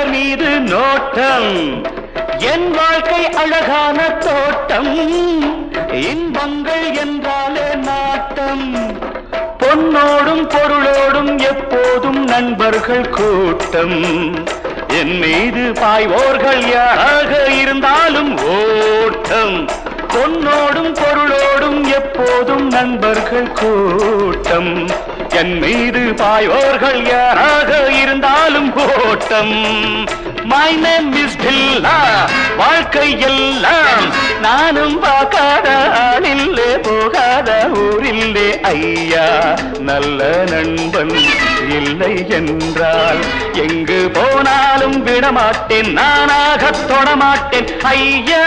சிலர் மீது நோட்டம் என் வாழ்க்கை அழகான தோட்டம் இன்பங்கள் என்றாலே நாட்டம் பொன்னோடும் பொருளோடும் எப்போதும் நண்பர்கள் கூட்டம் என் மீது பாய்வோர்கள் யாராக இருந்தாலும் ஓட்டம் பொன்னோடும் பொருளோடும் எப்போதும் நண்பர்கள் கூட்டம் என் மீது பாய்வோர்கள் யாராக இருந்தாலும் ஓட்டம் My name is Billa வாழ்க்கை எல்லாம் நானும் பார்க்காத ஆளில்லே போகாத ஊரில்லே ஐயா நல்ல நண்பன் இல்லை என்றால் எங்கு போனாலும் விடமாட்டேன் நானாக தொடமாட்டேன் ஐயா